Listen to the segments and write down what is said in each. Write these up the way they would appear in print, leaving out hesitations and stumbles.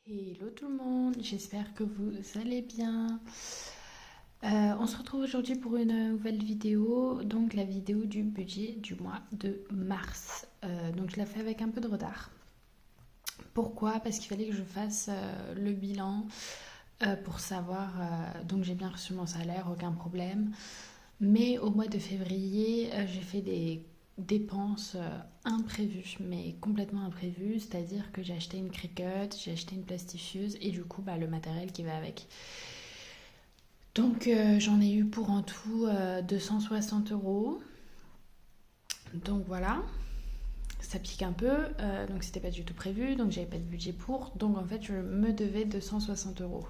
Hello tout le monde, j'espère que vous allez bien. On se retrouve aujourd'hui pour une nouvelle vidéo, donc la vidéo du budget du mois de mars. Donc je la fais avec un peu de retard. Pourquoi? Parce qu'il fallait que je fasse le bilan pour savoir, donc j'ai bien reçu mon salaire, aucun problème. Mais au mois de février, j'ai fait des dépenses imprévues, mais complètement imprévues, c'est-à-dire que j'ai acheté une Cricut, j'ai acheté une plastifieuse et du coup le matériel qui va avec. Donc j'en ai eu pour en tout 260 euros. Donc voilà, ça pique un peu, donc c'était pas du tout prévu, donc j'avais pas de budget pour, donc en fait je me devais 260 euros.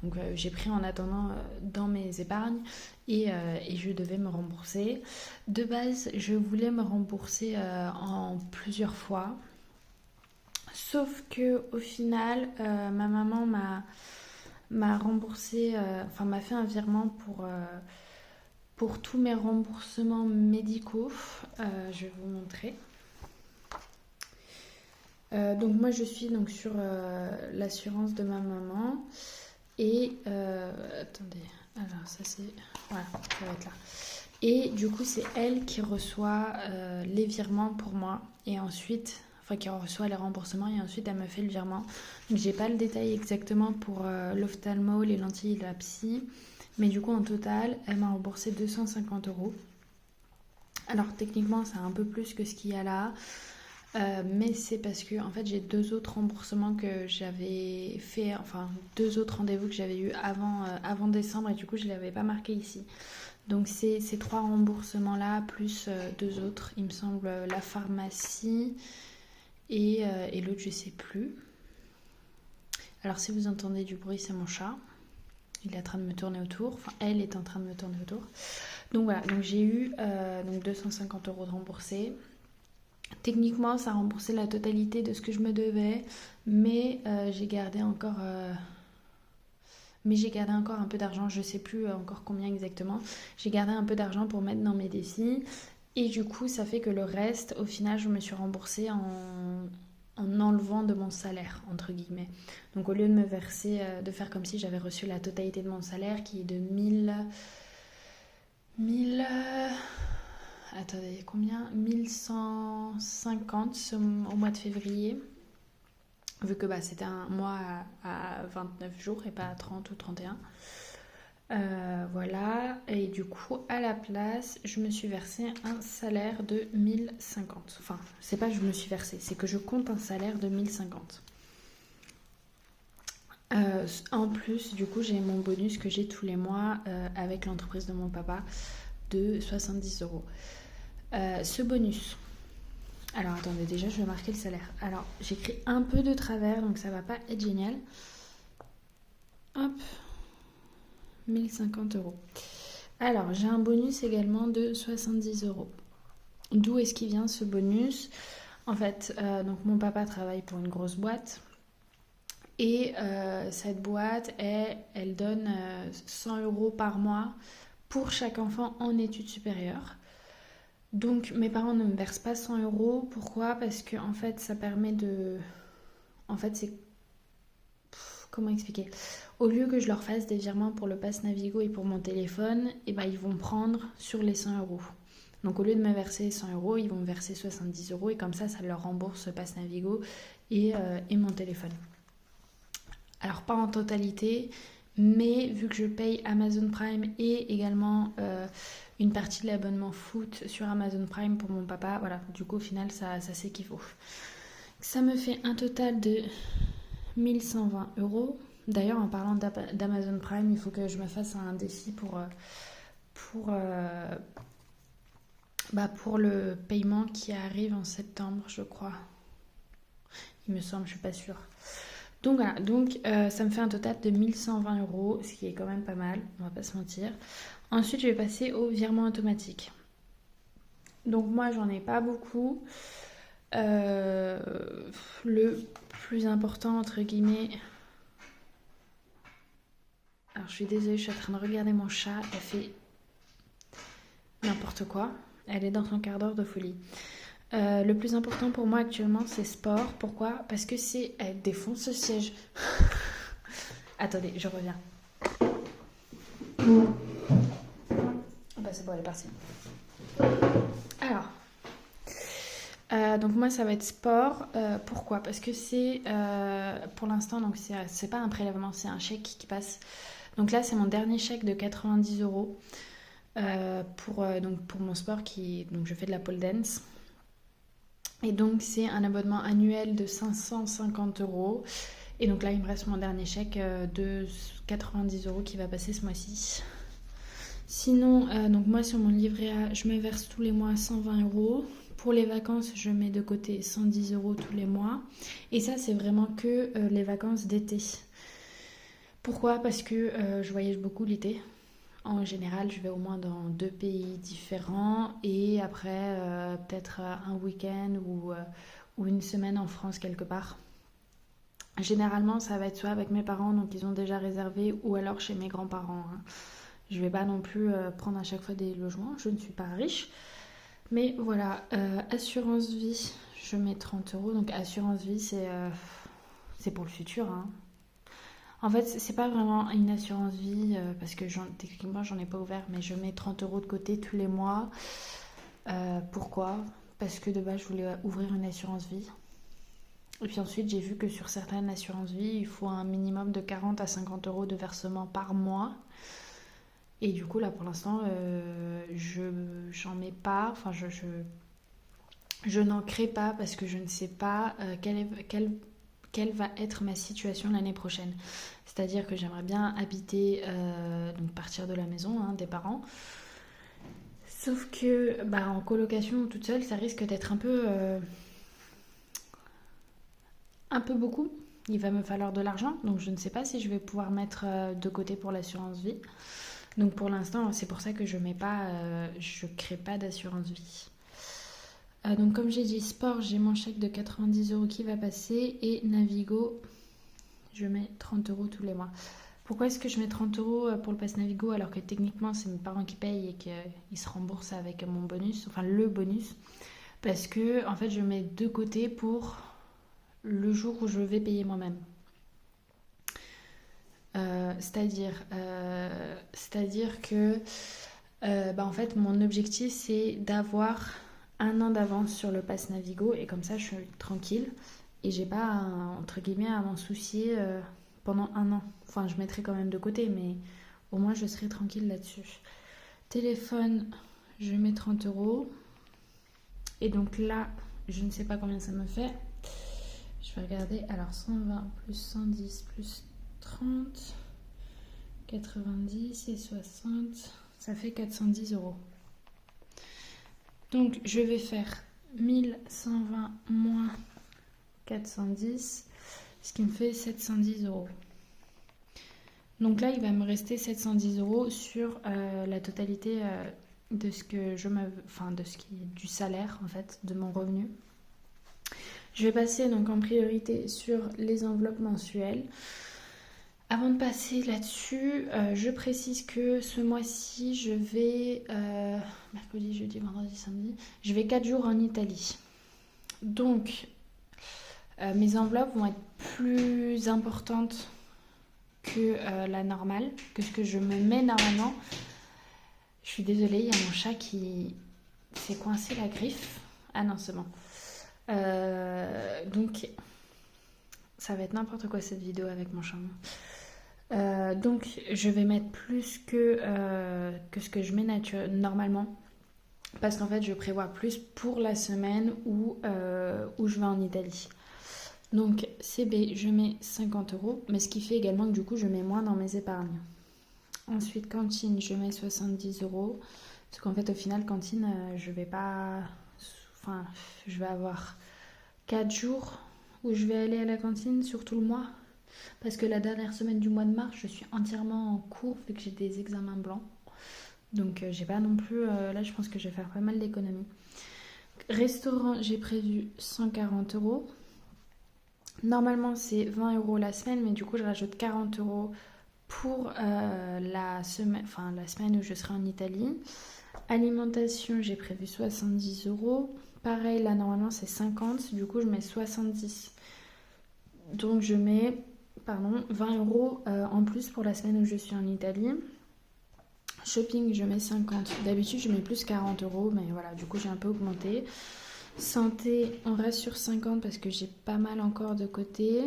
Donc j'ai pris en attendant dans mes épargnes et je devais me rembourser. De base, je voulais me rembourser en plusieurs fois, sauf que au final, ma maman m'a remboursé, enfin m'a fait un virement pour tous mes remboursements médicaux. Je vais vous montrer. Donc moi je suis donc sur l'assurance de ma maman et attendez, alors ça c'est, voilà, ça va être là. Et du coup c'est elle qui reçoit les virements pour moi et ensuite, enfin qui reçoit les remboursements et ensuite elle me fait le virement. Donc j'ai pas le détail exactement pour l'ophtalmo, les lentilles et la psy, mais du coup en total elle m'a remboursé 250 euros. Alors techniquement c'est un peu plus que ce qu'il y a là. Mais c'est parce que en fait j'ai deux autres remboursements que j'avais fait, enfin deux autres rendez-vous que j'avais eu avant décembre et du coup je ne l'avais pas marqué ici. Donc c'est ces trois remboursements là plus deux autres, il me semble la pharmacie et l'autre je sais plus. Alors si vous entendez du bruit c'est mon chat, il est en train de me tourner autour, enfin elle est en train de me tourner autour. Donc voilà, donc j'ai eu donc 250 euros de remboursés. Techniquement, ça a remboursé la totalité de ce que je me devais, mais j'ai gardé encore un peu d'argent. Je sais plus encore combien exactement. J'ai gardé un peu d'argent pour mettre dans mes défis, et du coup, ça fait que le reste, au final, je me suis remboursée en enlevant de mon salaire entre guillemets. Donc au lieu de me verser, de faire comme si j'avais reçu la totalité de mon salaire, qui est de 1000 attendez, combien 1150 au mois de février, vu que c'était un mois à 29 jours et pas à 30 ou 31. Voilà, et du coup, à la place, je me suis versé un salaire de 1050. Enfin, c'est pas que je me suis versé, c'est que je compte un salaire de 1050. En plus, du coup, j'ai mon bonus que j'ai tous les mois avec l'entreprise de mon papa de 70 euros. Ce bonus, alors attendez, déjà je vais marquer le salaire. Alors j'écris un peu de travers donc ça va pas être génial. Hop, 1050 euros. Alors j'ai un bonus également de 70 euros. D'où est-ce qu'il vient ce bonus? En fait, donc mon papa travaille pour une grosse boîte et cette boîte, elle donne 100 euros par mois pour chaque enfant en études supérieures. Donc mes parents ne me versent pas 100 euros. Pourquoi? Parce que en fait ça permet de... En fait c'est... Comment expliquer? Au lieu que je leur fasse des virements pour le pass Navigo et pour mon téléphone, et ben ils vont prendre sur les 100 euros. Donc au lieu de me verser 100 euros, ils vont me verser 70 euros et comme ça leur rembourse le pass Navigo et mon téléphone. Alors pas en totalité, mais vu que je paye Amazon Prime et également une partie de l'abonnement foot sur Amazon Prime pour mon papa, voilà, du coup au final ça s'équivaut. Ça me fait un total de 1120 euros. D'ailleurs en parlant d'Amazon Prime, il faut que je me fasse un défi pour le paiement qui arrive en septembre, je crois. Il me semble, je suis pas sûre. Donc voilà, ça me fait un total de 1120 euros, ce qui est quand même pas mal, on va pas se mentir. Ensuite, je vais passer au virement automatique. Donc moi, j'en ai pas beaucoup. Le plus important, entre guillemets... Alors, je suis désolée, je suis en train de regarder mon chat. Elle fait n'importe quoi. Elle est dans son quart d'heure de folie. Le plus important pour moi actuellement, c'est sport. Pourquoi? Parce que c'est... Elle défonce ce siège. Attendez, je reviens. Bah c'est bon, elle est partie. Alors, donc moi ça va être sport. Pourquoi? Parce que c'est pour l'instant, donc c'est pas un prélèvement, c'est un chèque qui passe. Donc là c'est mon dernier chèque de 90 euros donc pour mon sport donc je fais de la pole dance. Et donc c'est un abonnement annuel de 550 euros. Et donc là il me reste mon dernier chèque de 90 euros qui va passer ce mois-ci. Sinon, donc moi sur mon livret A, je me verse tous les mois 120 euros. Pour les vacances, je mets de côté 110 euros tous les mois. Et ça, c'est vraiment que les vacances d'été. Pourquoi? Parce que je voyage beaucoup l'été. En général, je vais au moins dans 2 pays différents. Et après, peut-être un week-end ou une semaine en France quelque part. Généralement, ça va être soit avec mes parents, donc ils ont déjà réservé, ou alors chez mes grands-parents, hein. Je vais pas non plus prendre à chaque fois des logements, je ne suis pas riche. Mais voilà, assurance vie, je mets 30 euros. Donc assurance vie, c'est pour le futur, hein. En fait, c'est pas vraiment une assurance vie parce que techniquement, j'en ai pas ouvert, mais je mets 30 euros de côté tous les mois. Pourquoi? Parce que de base, je voulais ouvrir une assurance vie. Et puis ensuite, j'ai vu que sur certaines assurances vie, il faut un minimum de 40 à 50 euros de versement par mois. Et du coup, là, pour l'instant, j'en mets pas. Enfin, je n'en crée pas parce que je ne sais pas quelle va être ma situation l'année prochaine. C'est-à-dire que j'aimerais bien habiter, donc partir de la maison, hein, des parents. Sauf que, bah, en colocation toute seule, ça risque d'être un peu beaucoup. Il va me falloir de l'argent, donc je ne sais pas si je vais pouvoir mettre de côté pour l'assurance vie. Donc pour l'instant, c'est pour ça que je crée pas d'assurance vie. Donc comme j'ai dit, sport, j'ai mon chèque de 90 euros qui va passer et Navigo, je mets 30 euros tous les mois. Pourquoi est-ce que je mets 30 euros pour le pass Navigo alors que techniquement c'est mes parents qui payent et qu'ils se remboursent avec mon bonus, enfin le bonus? Parce que en fait je mets de côté pour le jour où je vais payer moi-même. C'est-à-dire que en fait mon objectif c'est d'avoir un an d'avance sur le pass Navigo et comme ça je suis tranquille et j'ai pas entre guillemets à m'en soucier pendant un an. Enfin je mettrai quand même de côté mais au moins je serai tranquille là-dessus. Téléphone, je mets 30 euros et donc là je ne sais pas combien ça me fait. Je vais regarder. Alors 120 plus 110 plus 30, 90 et 60, ça fait 410 euros. Donc je vais faire 1120 moins 410, ce qui me fait 710 euros. Donc là, il va me rester 710 euros sur la totalité de ce que de ce qui est du salaire en fait, de mon revenu. Je vais passer donc en priorité sur les enveloppes mensuelles. Avant de passer là-dessus, je précise que ce mois-ci, je vais mercredi, jeudi, vendredi, samedi, je vais 4 jours en Italie. Donc, mes enveloppes vont être plus importantes que la normale, que ce que je me mets normalement. Je suis désolée, il y a mon chat qui s'est coincé la griffe. Ah non, c'est bon. Donc, ça va être n'importe quoi cette vidéo avec mon chat. Donc, je vais mettre plus que ce que je mets normalement. Parce qu'en fait, je prévois plus pour la semaine où je vais en Italie. Donc, CB, je mets 50 euros. Mais ce qui fait également que du coup, je mets moins dans mes épargnes. Ensuite, cantine, je mets 70 euros. Parce qu'en fait, au final, cantine, je vais pas... Enfin, je vais avoir 4 jours où je vais aller à la cantine sur tout le mois. Parce que la dernière semaine du mois de mars, je suis entièrement en cours vu que j'ai des examens blancs. Donc j'ai pas non plus... là, je pense que je vais faire pas mal d'économies. Restaurant, j'ai prévu 140 euros. Normalement, c'est 20 euros la semaine, mais du coup, je rajoute 40 euros pour la semaine où je serai en Italie. Alimentation, j'ai prévu 70 euros. Pareil, là normalement c'est 50, du coup je mets 70. Donc je mets 20 euros en plus pour la semaine où je suis en Italie. Shopping, je mets 50. D'habitude je mets plus 40 euros, mais voilà, du coup j'ai un peu augmenté. Santé, on reste sur 50 parce que j'ai pas mal encore de côté.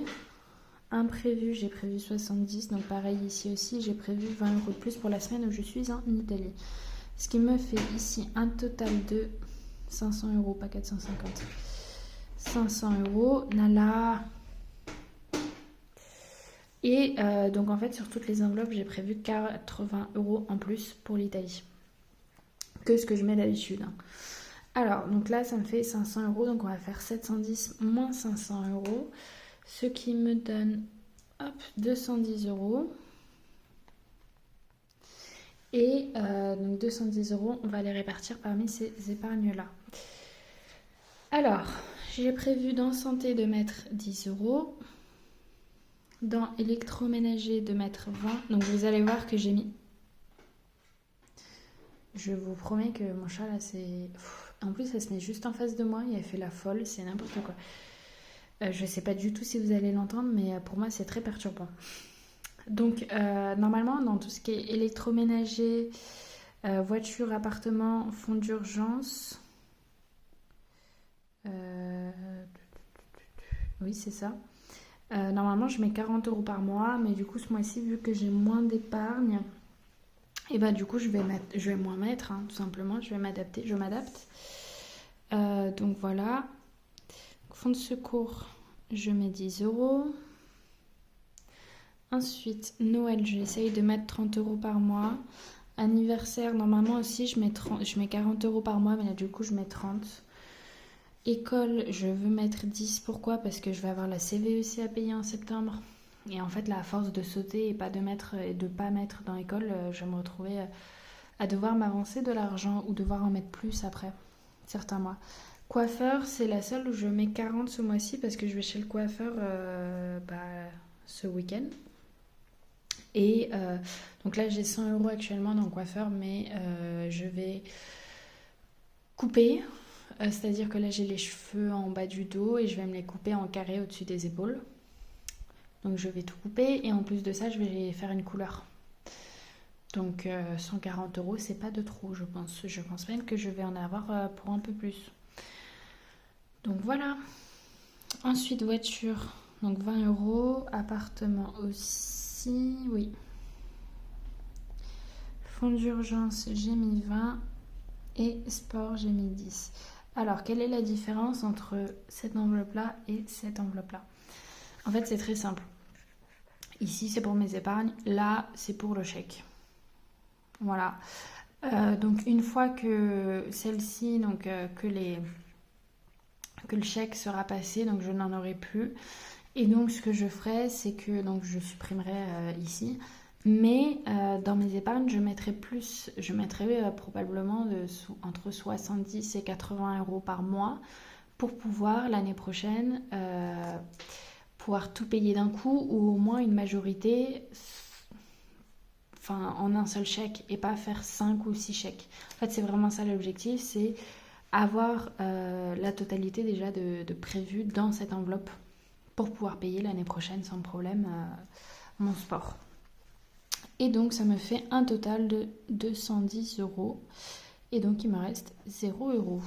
Imprévu, j'ai prévu 70, donc pareil ici aussi, j'ai prévu 20 euros de plus pour la semaine où je suis en Italie. Ce qui me fait ici un total de 500 euros, pas 450. 500 euros, Nala. Et donc en fait sur toutes les enveloppes, j'ai prévu 80 euros en plus pour l'Italie. Que ce que je mets d'habitude. Alors, donc là, ça me fait 500 euros, donc on va faire 710 moins 500 euros. Ce qui me donne, 210 euros. Et donc 210 euros, on va les répartir parmi ces épargnes-là. Alors, j'ai prévu dans santé de mettre 10 euros. Dans électroménager de mettre 20. Donc vous allez voir que j'ai mis... Je vous promets que mon chat là, c'est... En plus, elle se met juste en face de moi et elle fait la folle, c'est n'importe quoi. Je sais pas du tout si vous allez l'entendre, mais pour moi, c'est très perturbant. Donc, normalement, dans tout ce qui est électroménager, voiture, appartement, fonds d'urgence... Oui, c'est ça. Normalement, je mets 40 euros par mois, mais du coup, ce mois-ci, vu que j'ai moins d'épargne, et bah du coup, je vais moins mettre, hein, tout simplement. Je m'adapte. Donc voilà. Fonds de secours, je mets 10 euros. Ensuite, Noël, j'essaye de mettre 30 euros par mois. Anniversaire, normalement aussi, je mets 40 euros par mois, mais là, du coup, je mets 30. École, je veux mettre 10. Pourquoi? Parce que je vais avoir la CVEC à payer en septembre. Et en fait, là, à force de sauter et de pas mettre dans l'école, je vais me retrouver à devoir m'avancer de l'argent ou devoir en mettre plus après, certains mois. Coiffeur, c'est la seule où je mets 40 ce mois-ci parce que je vais chez le coiffeur ce week-end. Et donc là, j'ai 100 euros actuellement dans le coiffeur, mais je vais couper. C'est-à-dire que là, j'ai les cheveux en bas du dos et je vais me les couper en carré au-dessus des épaules. Donc je vais tout couper et en plus de ça, je vais faire une couleur. Donc 140 euros, c'est pas de trop, je pense. Je pense même que je vais en avoir pour un peu plus. Donc voilà. Ensuite, voiture, donc 20 euros. Appartement aussi, oui. Fonds d'urgence, j'ai mis 20. Et sport, j'ai mis 10. Alors, quelle est la différence entre cette enveloppe-là et cette enveloppe-là? En fait, c'est très simple. Ici, c'est pour mes épargnes. Là, c'est pour le chèque. Voilà. Donc, une fois que celle-ci, donc que le chèque sera passé, donc je n'en aurai plus. Et donc, ce que je ferai, c'est que donc je supprimerai ici. Mais dans mes épargnes, je mettrai plus. Je mettrai probablement entre 70 et 80 euros par mois pour pouvoir l'année prochaine pouvoir tout payer d'un coup ou au moins une majorité en un seul chèque et pas faire 5 ou 6 chèques. En fait, c'est vraiment ça l'objectif, c'est avoir la totalité déjà de prévu dans cette enveloppe pour pouvoir payer l'année prochaine sans problème mon sport. Et donc ça me fait un total de 210 euros. Et donc il me reste 0 euros.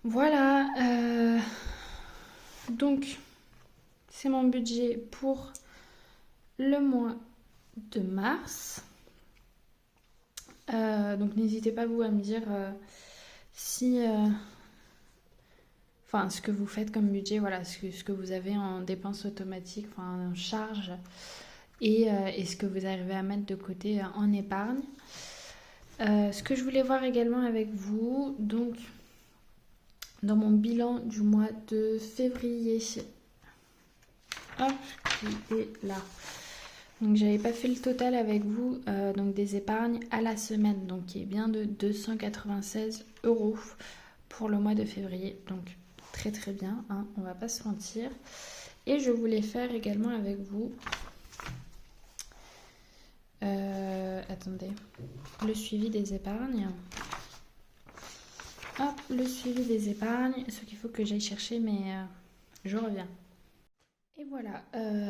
Voilà. Donc c'est mon budget pour le mois de mars. Donc n'hésitez pas vous à me dire si... ce que vous faites comme budget, voilà, ce que vous avez en dépenses automatiques, en charge. Et ce que vous arrivez à mettre de côté en épargne. Ce que je voulais voir également avec vous, donc dans mon bilan du mois de février, il est là. Donc j'avais pas fait le total avec vous donc des épargnes à la semaine, donc qui est bien de 296 euros pour le mois de février. Donc très très bien, hein, on va pas se mentir. Et je voulais faire également avec vous... attendez, le suivi des épargnes. Hop, le suivi des épargnes, ce qu'il faut que j'aille chercher, mais je reviens. Et voilà,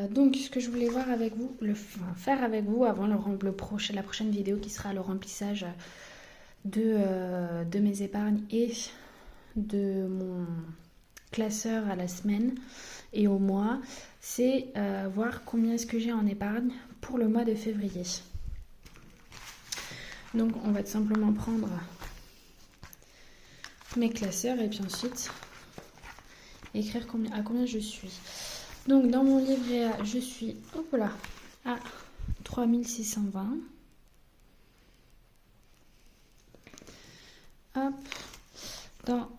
donc ce que je voulais voir avec vous, faire avec vous avant la prochaine vidéo qui sera le remplissage de mes épargnes et de mon classeur à la semaine et au mois, c'est voir combien est-ce que j'ai en épargne pour le mois de février. Donc on va tout simplement prendre mes classeurs et puis ensuite écrire à combien je suis. Donc dans mon livret A, je suis à 3620. Hop, dans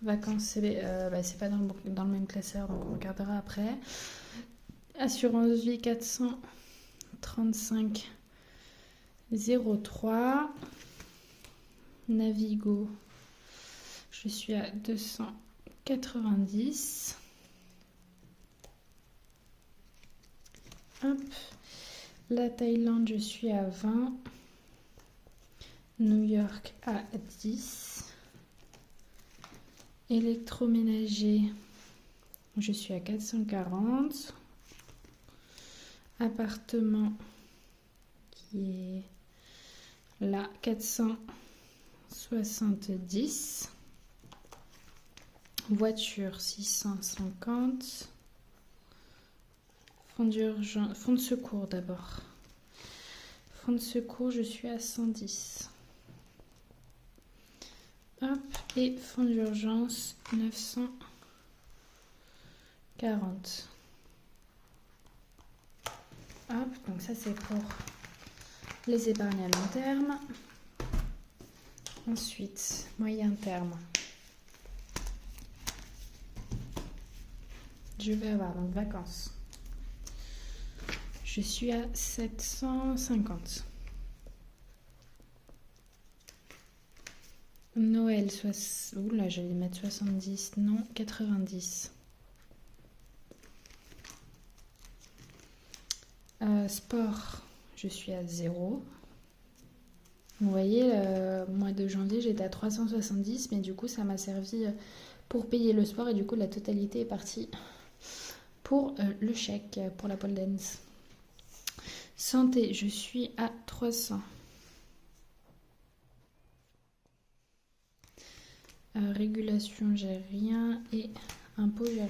vacances, c'est pas dans le même classeur, donc on regardera après. Assurance vie 435,03. Navigo, je suis à 290. Hop, la Thaïlande, je suis à 20. New York à 10. Électroménager, je suis à 440. Appartement qui est là, 470. Voiture, 650. Fonds de secours d'abord. Fonds de secours, je suis à 110. Hop, et fonds d'urgence, 940. Hop, donc ça c'est pour les épargnes à long terme. Ensuite, moyen terme. Je vais avoir donc vacances. Je suis à 750. Noël, oula, j'allais mettre 70, non, 90. Sport, je suis à 0. Vous voyez, le mois de janvier, j'étais à 370, mais du coup, ça m'a servi pour payer le sport et du coup, la totalité est partie pour le chèque, pour la pole dance. Santé, je suis à 300. Régulation, j'ai rien. Et impôt, j'ai rien.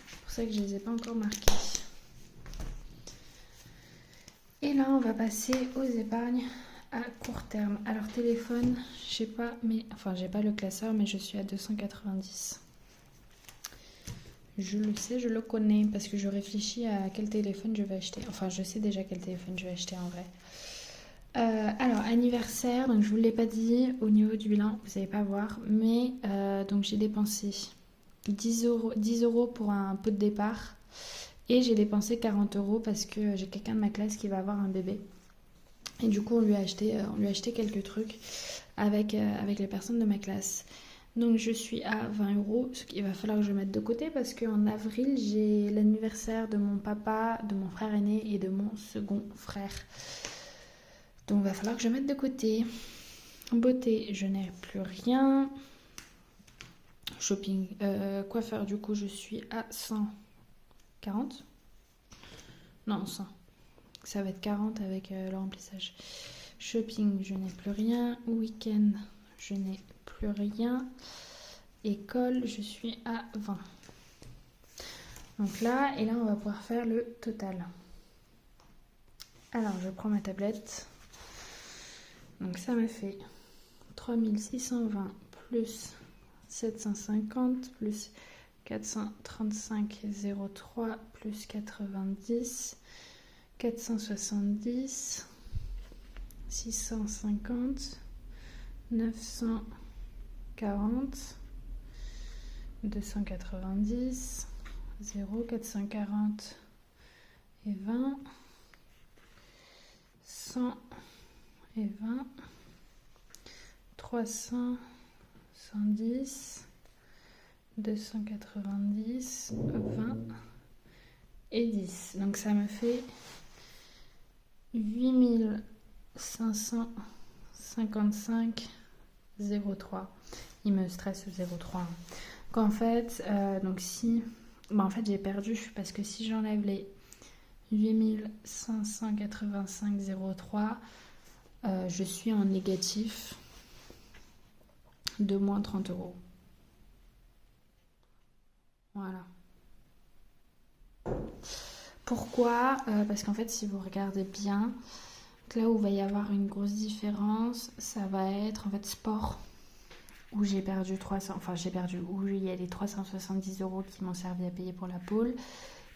C'est pour ça que je ne les ai pas encore marqués. Et là, on va passer aux épargnes à court terme. Alors, téléphone, je sais pas, j'ai pas le classeur, mais je suis à 290. Je le sais, je le connais, parce que je réfléchis à quel téléphone je vais acheter. Enfin, je sais déjà quel téléphone je vais acheter en vrai. Alors, anniversaire, donc je vous l'ai pas dit, au niveau du bilan, vous n'allez pas voir, mais donc j'ai dépensé 10 euros pour un pot de départ et j'ai dépensé 40 euros parce que j'ai quelqu'un de ma classe qui va avoir un bébé. Et du coup, on lui a acheté quelques trucs avec les personnes de ma classe. Donc je suis à 20 euros, ce qu'il va falloir que je mette de côté parce qu'en avril, j'ai l'anniversaire de mon papa, de mon frère aîné et de mon second frère. Donc il va falloir que je mette de côté. Beauté, je n'ai plus rien. Shopping, coiffeur, du coup, je suis à 140. Non, 100. Ça va être 40 avec le remplissage. Shopping, je n'ai plus rien. Week-end, je n'ai plus rien. École, je suis à 20. Donc là, et là, on va pouvoir faire le total. Alors, je prends ma tablette. Donc ça m'a fait 3620 plus 750 plus 435,03 plus 90, 470, 650, 940, 290, 0, 440 et 20, 100 et 20, 300, 110, 290, 20 et 10. Donc ça me fait 8555 0,3. Il me stresse le 0,3. Qu'en fait, donc si... Bah en fait, j'ai perdu parce que si j'enlève les 8585,03, je suis en négatif de moins 30 euros. Voilà. Pourquoi? Parce qu'en fait, si vous regardez bien, là où il va y avoir une grosse différence, ça va être en fait sport, où j'ai perdu 300, enfin j'ai perdu, où il y a les 370 euros qui m'ont servi à payer pour la pôle.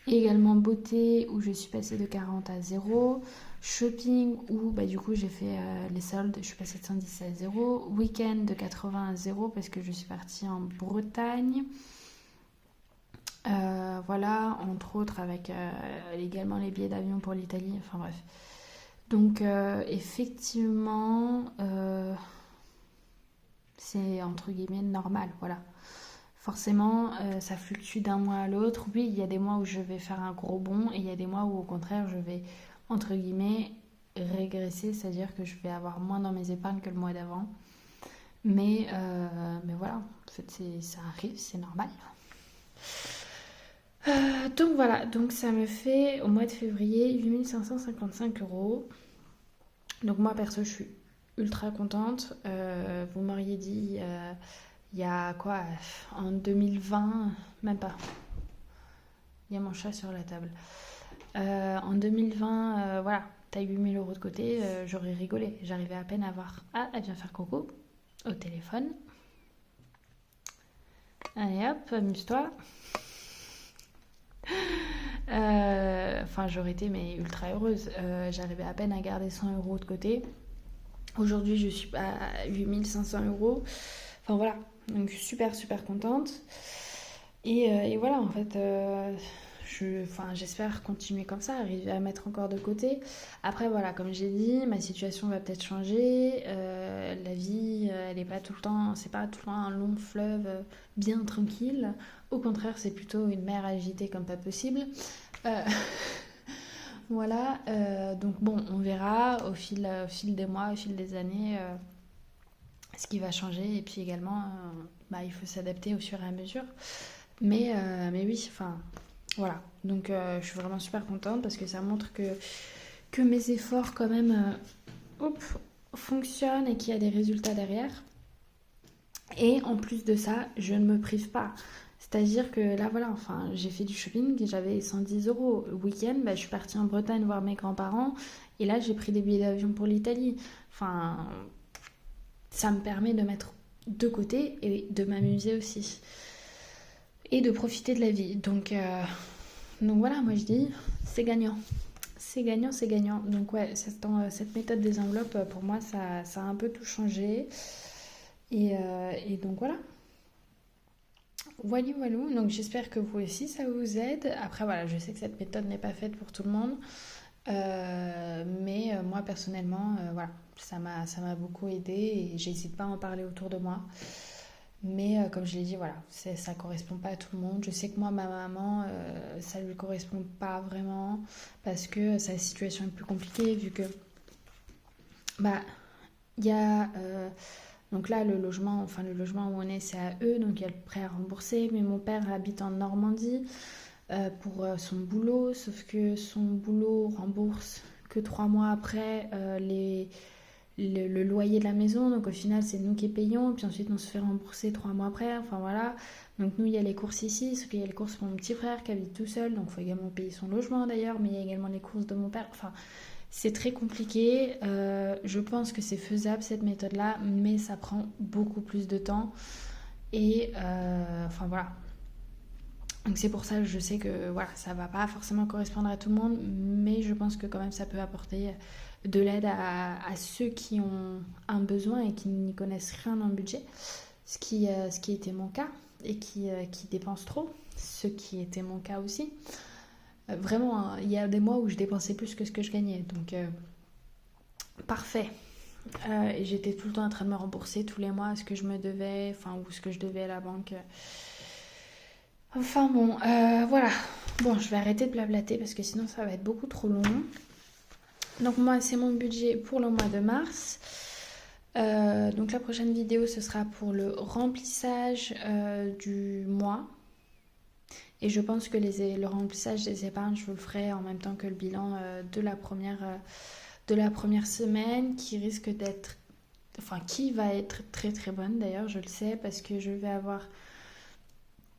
Et également beauté, où je suis passée de 40 à 0. Shopping, où bah, du coup j'ai fait les soldes, je suis passée de 110 à 0. Week-end de 80 à 0 parce que je suis partie en Bretagne. Voilà, entre autres avec également les billets d'avion pour l'Italie, enfin bref. Donc effectivement, c'est entre guillemets normal, voilà. Forcément, ça fluctue d'un mois à l'autre. Oui, il y a des mois où je vais faire un gros bond et il y a des mois où au contraire je vais, entre guillemets, régresser, c'est-à-dire que je vais avoir moins dans mes épargnes que le mois d'avant. Mais voilà, en fait ça arrive, c'est normal. Donc voilà, donc ça me fait au mois de février 8555 euros. Donc moi perso je suis ultra contente. Vous m'auriez dit il y a quoi, en 2020, même pas. Il y a mon chat sur la table. En 2020, voilà, t'as 8000 euros de côté, j'aurais rigolé. J'arrivais à peine à voir. Ah, elle vient faire coucou au téléphone. Allez hop, amuse-toi. Enfin, j'aurais été mais ultra heureuse. J'arrivais à peine à garder 100 euros de côté. Aujourd'hui, je suis à 8500 euros. Enfin voilà, donc je suis super super contente. Et voilà, en fait, j'espère continuer comme ça, arriver à mettre encore de côté. Après, voilà, comme j'ai dit, ma situation va peut-être changer. La vie, elle est pas tout le temps, c'est pas tout le temps un long fleuve bien tranquille. Au contraire, c'est plutôt une mer agitée comme pas possible. Voilà, donc bon, on verra au fil des mois, au fil des années, ce qui va changer. Et puis également, il faut s'adapter au fur et à mesure. Mais oui, enfin, voilà. Donc je suis vraiment super contente parce que ça montre que mes efforts quand même fonctionnent et qu'il y a des résultats derrière. Et en plus de ça, je ne me prive pas. C'est-à-dire que là, voilà, enfin, j'ai fait du shopping, j'avais 110 euros. Le week-end, je suis partie en Bretagne voir mes grands-parents. Et là, j'ai pris des billets d'avion pour l'Italie. Enfin, ça me permet de mettre de côté et de m'amuser aussi. Et de profiter de la vie. Donc voilà, moi je dis, c'est gagnant. C'est gagnant, c'est gagnant. Donc ouais, cette méthode des enveloppes, pour moi, ça a un peu tout changé. Et donc voilà. Voilà. Donc j'espère que vous aussi, ça vous aide. Après voilà, je sais que cette méthode n'est pas faite pour tout le monde. Mais moi personnellement, voilà, ça m'a beaucoup aidé et j'hésite pas à en parler autour de moi. Mais comme je l'ai dit, voilà, ça correspond pas à tout le monde. Je sais que moi, ma maman, ça lui correspond pas vraiment parce que sa situation est plus compliquée vu que il y a donc là le logement où on est, c'est à eux, donc il y a le prêt à rembourser. Mais mon père habite en Normandie pour son boulot, sauf que son boulot rembourse que 3 mois après le loyer de la maison, donc au final c'est nous qui payons, puis ensuite on se fait rembourser 3 mois après, enfin voilà. Donc nous il y a les courses ici, sauf qu'il y a les courses pour mon petit frère qui habite tout seul, donc il faut également payer son logement d'ailleurs, mais il y a également les courses de mon père, enfin c'est très compliqué. Je pense que c'est faisable cette méthode là, mais ça prend beaucoup plus de temps et enfin voilà. Donc c'est pour ça que je sais que voilà, ça va pas forcément correspondre à tout le monde, mais je pense que quand même ça peut apporter de l'aide à ceux qui ont un besoin et qui n'y connaissent rien en budget, ce qui était mon cas, et qui dépensent trop, ce qui était mon cas aussi. Vraiment, il y a des mois où je dépensais plus que ce que je gagnais, donc parfait. Et j'étais tout le temps en train de me rembourser tous les mois ce que je me devais, enfin, ou ce que je devais à la banque. Enfin bon, voilà. Bon, je vais arrêter de blablater parce que sinon ça va être beaucoup trop long. Donc moi, c'est mon budget pour le mois de mars. Donc la prochaine vidéo, ce sera pour le remplissage du mois. Et je pense que le remplissage des épargnes, je vous le ferai en même temps que le bilan de la première semaine, qui risque d'être, enfin qui va être très très bonne d'ailleurs, je le sais, parce que je vais avoir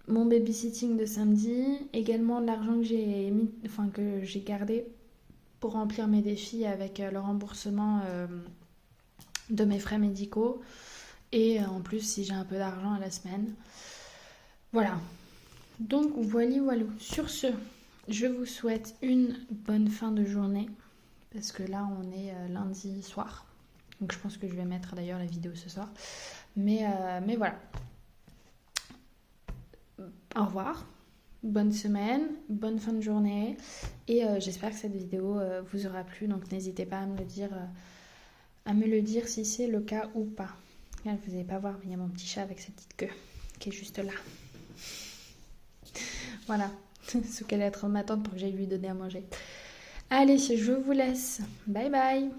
mon babysitting de samedi, également l'argent que j'ai mis, enfin que j'ai gardé pour remplir mes défis avec le remboursement de mes frais médicaux, et en plus si j'ai un peu d'argent à la semaine. Voilà. Donc voilà. Sur ce, je vous souhaite une bonne fin de journée, parce que là on est lundi soir. Donc je pense que je vais mettre d'ailleurs la vidéo ce soir. Mais voilà. Au revoir. Bonne semaine, bonne fin de journée. Et j'espère que cette vidéo vous aura plu. Donc n'hésitez pas à me le dire si c'est le cas ou pas. Là, vous n'allez pas voir, mais il y a mon petit chat avec sa petite queue qui est juste là. Voilà, ce qu'elle est en train de m'attendre pour que j'aille lui donner à manger. Allez, je vous laisse. Bye bye.